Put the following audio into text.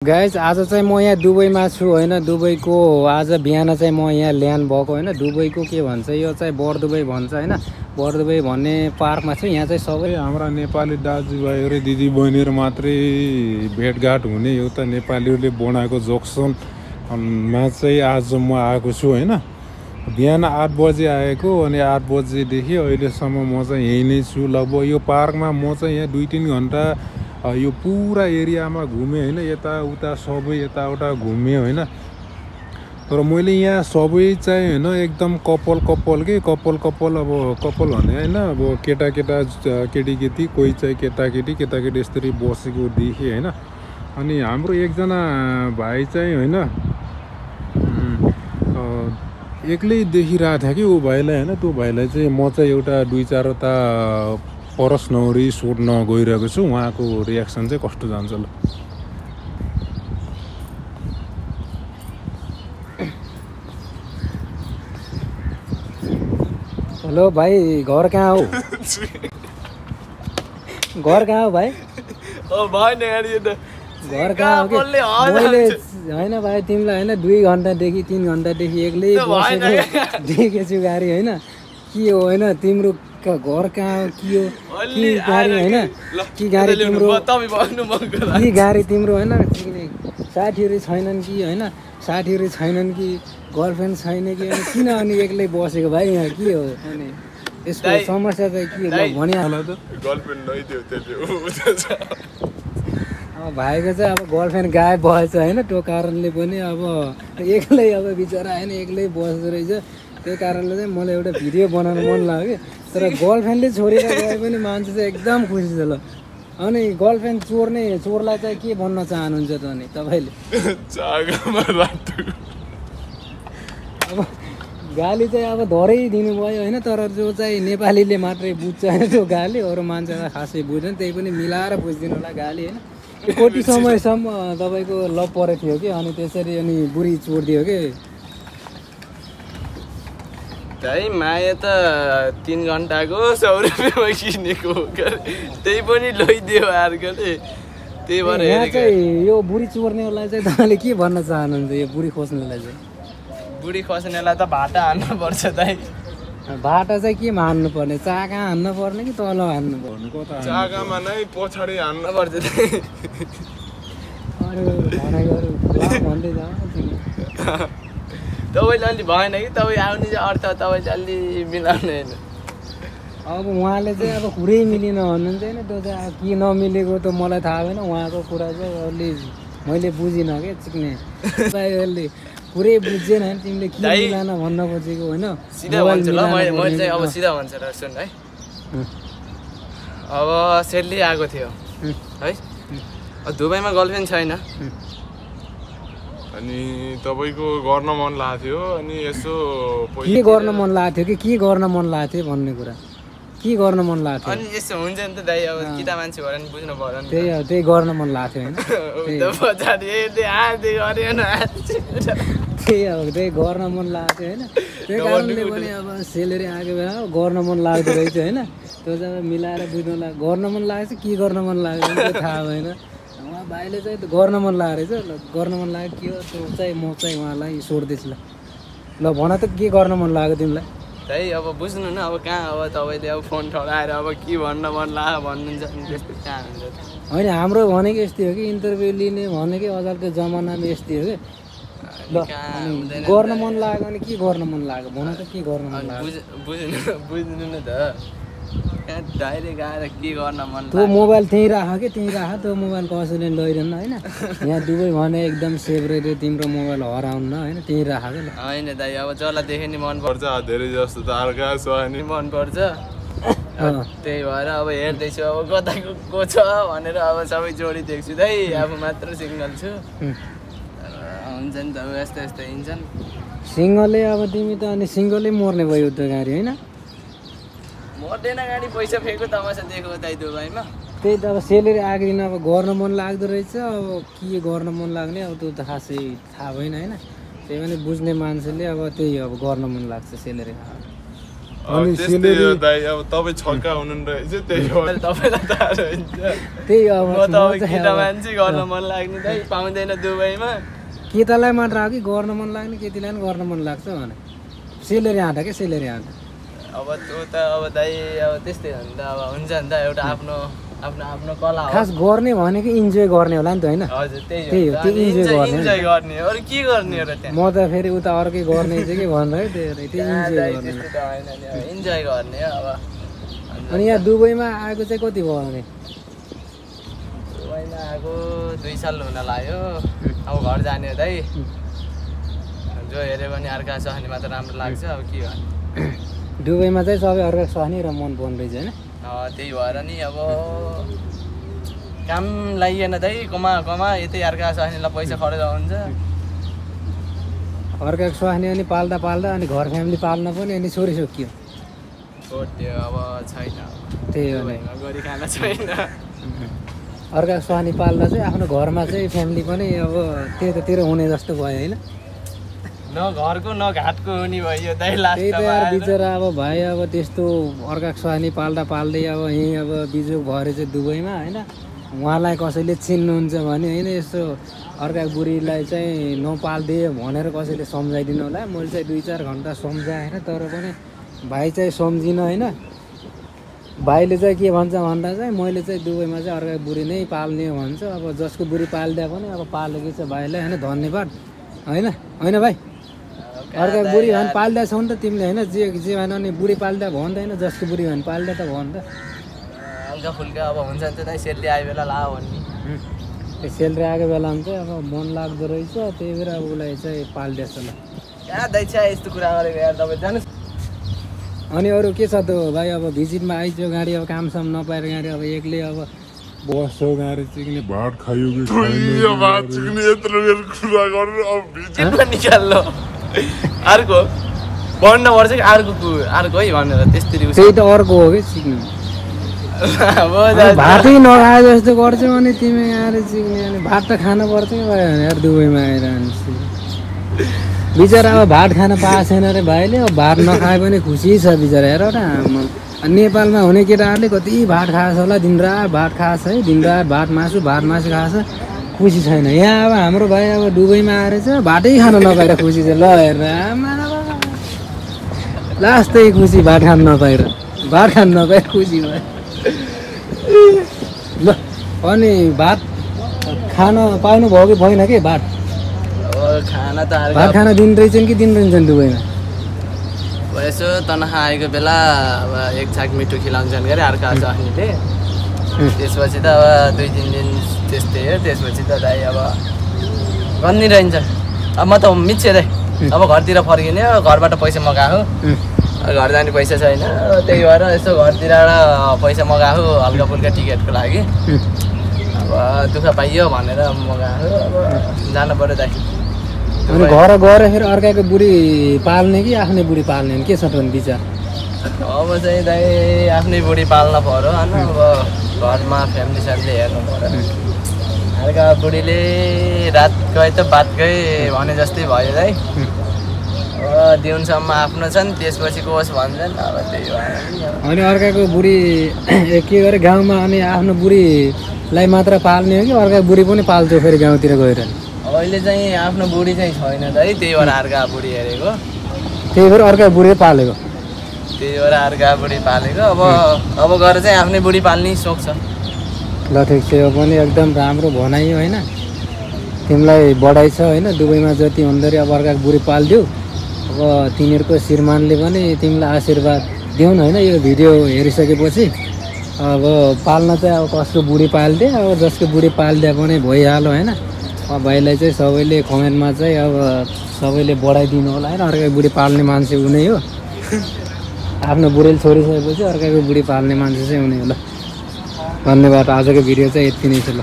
Guys आज चाहिँ म यहाँ दुबईमा छु होइन। दुबईको आज बिहान चाहिँ म यहाँ ल्यान्ड भएको होइन। दुबईको के भन्छ यो चाहिँ बरदुबई भन्छ होइन। बरदुबई भन्ने पार्कमा छु। यहाँ चाहिँ सबै हाम्रा नेपाली दाजुभाइहरू दिदी बहिनीहरू मात्रै भेटघाट हुने एउटा नेपालीहरूले बनाएको जक्सनमा चाहिँ आज म आएको छु होइन। बिहान 8 बजे आएको अनि 8 बजेदेखि अहिलेसम्म म चाहिँ यहीँ नै छु। लगभग यो पार्कमा म चाहिँ यहाँ 2-3 घन्टा यो पुरा एरियामा घुमेँ होइन। यताउता सबै यताउता घुमेँ होइन। तर मैले यहाँ सबै चाहिँ होइन एकदम कपाल अब कपाल भने होइन। अब केटा केटी कोही चाहिँ केटाकेटी यसरी बसेको देखेँ होइन। अनि हाम्रो एकजना भाइ चाहिँ होइन एक्लै देखिरहेको थियो कि ऊ भाइलाई होइन। त्यो भाइलाई चाहिँ म चाहिँ एउटा 2-4वटा प्रश्न सोध्न गइरहेको छु। उहाँको रियाक्सन चाहिँ कस्तो जान्छ ल। हेलो भाइ, घर कहाँ हो? घर कहाँ हो भाइ? घर कहाँ हो? मैले होइन भाइ तिमीलाई होइन 2 घन्टादेखि 3 घन्टादेखि एक्लै बसेको देखेको छु गाडी होइन। के हो होइन तिम्रो घर कहाँ हो? के हो कि गाडी होइन कि गाडी तिम्रो होइन साथीहरू छैनन् कि होइन? साथीहरू छैनन् कि गर्लफ्रेन्ड छैन कि अनि किन अनि एक्लै बसेको भाइ यहाँ के हो? अनि यसको समस्या चाहिँ के हो भनिहाल त। अब भाइको चाहिँ अब गर्लफ्रेन्ड गायब भएछ होइन। त्यो कारणले पनि अब एक्लै अब बिचरा होइन एक्लै बस्दो रहेछ। त्यो कारणले चाहिँ मलाई एउटा भिडियो बनाउन मन लाग्यो। तर गर्लफ्रेन्डले छोडेर गए पनि मान्छे चाहिँ एकदम खुसी छ ल। अनि गर्लफ्रेन्ड चोरलाई चाहिँ के भन्न चाहनुहुन्छ त अनि तपाईँले? अब गाली चाहिँ अब धरै दिनुभयो होइन। तर जो चाहिँ नेपालीले मात्रै बुझ्छ होइन त्यो गाली, अरू मान्छेलाई खासै बुझ्दैन। त्यही पनि मिलाएर बुझिदिनु होला गाली होइन। कति समयसम्म तपाईँको लभ परेको थियो कि अनि त्यसरी अनि बुढी चोरिदियो कि? भाइ माया त 3 घन्टाको 100 रुपियाँमा किनेको त्यही पनि लैदियो अर्कोले। त्यही भएर यहाँ चाहिँ यो बुढी चोर्नेलाई चाहिँ तपाईँले के भन्न चाहनुहुन्छ? यो बुढी खोज्नेलाई चाहिँ बुढी खोज्नेलाई त भाटा हान्नुपर्छ दाइ। भाटा चाहिँ केमा हान्नु पर्ने? चाका हान्नु पर्ने कि तल हान्नु पर्ने? चाकामा नै पछाडि हान्नुपर्छ। भन्दै जाऊ तपाईँले अलि भएन कि तपाईँ आउने चाहिँ अर्थ तपाईँले अलि मिलाउने होइन। अब उहाँले चाहिँ अब कुरै मिलेन भन्नुहुन्छ होइन। त्यो चाहिँ अब के नमिलेको त मलाई थाहा भएन। उहाँको कुरा चाहिँ अलि मैले बुझिनँ क्या चिक्ने अहिले पुरै बुझेन होइन। तिमीले के मिलान भन्न खोजेको होइन? सिधा भन्छु ल मैले चाहिँ अब सिधा भन्छु र सुन है। अब सेली आएको थियो है। दुबईमा गर्लफ्रेन्ड छैन अनि तपाईँको गर्न मन लागेको थियो अनि यसो के गर्न मन लागेको थियो कि के गर्न मन लागेको थियो भन्ने कुरा के गर्न मन लागेको थियो? अनि यस्तो हुन्छ नि त दाइ। अब किता मान्छे भएर नि बुझ्नु पर्यो नि। त्यही गर्न मन लागेको थियो होइन। त्यही अब त्यही गर्न मन लागेको थियो होइन। त्यही कारणले पनि अब सेलेरी आएको बेला गर्न मन लाग्दो रहेछ होइन। त्यो चाहिँ मिलाएर बुझ्नु लाग्यो। गर्न मन लागेको छ के गर्न मन लागेको त्यो थाहा भएन। उहाँ भाइले चाहिँ गर्न मन लागेको रहेछ। ल गर्न मन लाग्यो के हो त्यो चाहिँ म चाहिँ उहाँलाई सोध्दैछु ल। ल भन त के गर्न मन लाग्यो तिमीलाई? दाइ अब बुझ्नु न अब कहाँ अब तपाईँले अब फोन ठडाएर अब के भन्न मन लाग्यो भन्नुहुन्छ नि त्यस्तो कहाँ हुन्छ होइन। हाम्रो भनेको यस्तै हो कि इन्टरभ्यू लिने भनेकै अजबको जमानामा यस्तै हो कि। ल गर्न मन लाग्यो अनि के गर्न मन लाग्यो भन त के गर्न मन लाग्यो? बुझ्नु न त कहाँ डाइरेक्ट आएर के गर्न मन त्यो मोबाइल त्यहीँ राख कि त्यहीँ राख। त्यो मोबाइल कसैले लैरहन्न होइन। यहाँ दुबई भने एकदम सेभ रहेछ। तिम्रो मोबाइल हराउन्न होइन। त्यहीँ राख कि ल। होइन दाइ अब जसलाई देखे नि मनपर्छ धेरै जस्तो त अर्का छ नि मनपर्छ। त्यही भएर अब हेर्दैछु अब कताको को छ भनेर अब सबै जोडी देख्छु दाइ। अब मात्र सिङ्गल छु। हुन्छ नि त अब यस्तो हिँड्छन् सिङ्गलै। अब तिमी त अनि सिङ्गलै मर्ने भयो त गाडी होइन। मर्दैन गाडी पैसा फेको तमासा दिएको दाइ दुबईमा। त्यही त अब सेलेरी आएको दिन अब गर्न मन लाग्दो रहेछ। अब के गर्न मन लाग्ने अब त्यो त खासै थाहा भएन होइन। त्यही पनि बुझ्ने मान्छेले अब त्यही अब गर्न मन लाग्छ सेलेरी। अनि त्यस्तै सेलेरी हो दाइ अब तपाईँ छक्का हुनुहुन्छ त्यही हो तपाईँलाई थाहा हुन्छ त्यही अब म त अब केटा मान्छे गर्न मन लाग्ने दाइ पाउँदैन दुबईमा केटालाई मात्र हो कि गर्न मन लाग्ने केटीलाई पनि गर्न मन लाग्छ भने सेलेरी आँटा के सेलेरी आँटा अब त्यो त अब दाइ अब त्यस्तै हो नि त अब हुन्छ नि त एउटा आफ्नो आफ्नो आफ्नो कला हो खास गर्ने भनेको इन्जोय गर्ने होला नि त होइन हजुर त्यही त्यही हो, हो त्यो enjoy गर्ने। इन्जोय गर्ने अरू के गर्ने हो र त्यहाँ म त फेरि उता अर्कै गर्ने चाहिँ के भनेर है त्यो इन्जोय गर्ने त्यस्तो त होइन नि अब इन्जोय गर्ने हो अब अनि यहाँ दुबईमा आएको चाहिँ कति भयो भने दुबईमा आएको 2 साल हुन लाग्यो अब घर जाने हो दाइ जो हेऱ्यो भने अर्का छ भने मात्र राम्रो लाग्छ अब के गर्ने दुबईमा चाहिँ सबै अर्का सहने र मन पर्ने रहेछ होइन त्यही भएर नि अब काम लागिएन दाइ कमा कमा यतै अर्का सहनीलाई पैसा खर्च हुन्छ अर्काको स्वास्नी अनि पाल्दा पाल्दा अनि घर फ्यामिली पाल्न पनि अनि छोरी सकियो त्यो अब छैन त्यही हो नि दुबईमा गरी खाना छैन अर्काको स्वास्नी पाल्दा चाहिँ आफ्नो घरमा चाहिँ फ्यामिली पनि अब त्यतातिर हुने जस्तो भयो होइन न घरको न घाटको हुने भयो दाइ त्यही त यार लास्ट बिचरा अब भाइ अब त्यस्तो अर्काको स्वास्नी पाल्दा पाल्दै अब यहीँ अब बिजोग भएर चाहिँ दुबईमा होइन उहाँलाई कसैले चिन्नुहुन्छ भने होइन यस्तो अर्काको बुढीलाई चाहिँ नपालिदियो भनेर कसैले सम्झाइदिनु होला मैले चाहिँ 2-4 घन्टा सम्झाएँ होइन तर पनि भाइ चाहिँ सम्झिनँ होइन भाइले चाहिँ के भन्छ भन्दा चाहिँ मैले चाहिँ दुबईमा चाहिँ अर्काको बुढी नै पाल्ने भन्छ अब जसको बुढी पालिदिए पनि अब पालेको छ भाइलाई होइन धन्यवाद होइन होइन भाइ अर्काको बुढी भने पालिदिएको छौ नि त तिमीले होइन जे भएन नि बुढी पालिदिए भन्दैन जसको बुढी भने पालिदिए त भन् त हल्का फुल्का अब हुन्छ नि त दाइ सेलले आए बेला ला भन्ने त्यो सेलरी आएको बेलामा चाहिँ अब मन लाग्दो रहेछ त्यही भएर अब उसलाई चाहिँ पालिदिएछ ल क्या दाइ छ यस्तो कुरा गरेको यार तपाईँ जानुहोस् अनि अरू के छ त भाइ अब भिजिटमा आइज गाडी अब कामसाम नपाएर गाडी अब एक्लै अब बस्छौ गाडी चिक्ने भात खायो कि यो बात चिक्ने यत्रो बेर कुरा गरेर अब जिम्मा निकाल्नु अर्को भन्नुपर्छ कि अर्को है भनेर त्यस्तरी त्यही त अर्को हो कि सिक्नु भातै नखाए जस्तो गर्छौ अनि तिमी आएर सिक्ने अनि भात त खानु पर्छ कि भयो भने यार दुबईमा आएर बिचरा अब भात खान पाएको छैन अरे भाइले अब भात नखाए पनि खुसी छ बिचरा हेर न नेपालमा हुने केटाहरूले कति भात खाएको छ होला दिनरात भात खाएको छ है दिनरात भात मासु खाएको छ खुसी छैन यहाँ अब हाम्रो भाइ अब दुबईमा आएर चाहिँ भातै खान नपाएर खुसी छ ल हेर लास्टै खुसी भात खान नपाएर खुसी भयो ल अनि भात खान पाउनु भयो कि भएन कि भात खाना त भात खान दिन रहेछन् कि दिन रहन्छन् दुबईमा यसो तनखा आएको बेला अब एक छाक मिठो खिलाउँछन् गरे अर्का सहनीले त्यसपछि त अब 2-3 दिन त्यस्तै हो त्यसपछि त दाइ अब गन्नी रहन्छ अब म त मिच्छे दाइ अब घरतिर फर्किने घरबाट पैसा मगाएको घर जाने पैसा छैन त्यही भएर यसो घरतिरबाट पैसा मगाएको हल्का फुल्का टिकटको लागि अब दुःख पाइयो भनेर मगाएको अब जानु पर्यो दाइ अनि घर गएर फेरि अर्काको बुढी पाल्ने कि आफ्नै बुढी पाल्ने के छ त विचार अब चाहिँ दाइ आफ्नै बुढी पाल्न पर्यो होइन अब घरमा फ्यामिली हेर्नु पर्यो अर्का बुढीले रात गए त बात गए भने जस्तै भयो दाइ अब दिउँसम्म आफ्नो छन् त्यसपछि को होस् भन्छन् अब त्यही भएर अनि अर्काको बुढी के गरे गाउँमा अनि आफ्नो बुढीलाई मात्र पाल्ने हो कि अर्काको बुढी पनि पाल्थ्यो फेरि गाउँतिर गएर अहिले चाहिँ आफ्नो बुढी चाहिँ छैन दाइ त्यही भएर अर्का बुढी हेरेको त्यही भएर अर्काको बुढी पालेको त्यही भएर अर्का बुढी पालेको अब गएर चाहिँ आफ्नै बुढी पाल्ने सोख छ ल ठिक छ यो पनि एकदम राम्रो भनाइ होइन तिमीलाई बढाइ छ होइन दुबईमा जति हुँदाखेरि अब अर्काको बुढी पालिदिऊ अब तिनीहरूको श्रीमानले पनि तिमीलाई आशीर्वाद दिउन् होइन यो भिडियो हेरिसकेपछि अब पाल्न चाहिँ अब कसको बुढी पालिदिए अब जसको बुढी पालिदिए पनि भइहाल्यो होइन अब भाइलाई चाहिँ सबैले कमेन्टमा चाहिँ अब सबैले बढाइदिनु होला होइन अर्काको बुढी पाल्ने मान्छे हुने हो आफ्नो बुढीले छोडिसकेपछि अर्काको बुढी पाल्ने मान्छे चाहिँ हुने हो ल धन्यवाद आजको भिडियो चाहिँ यति नै छ ल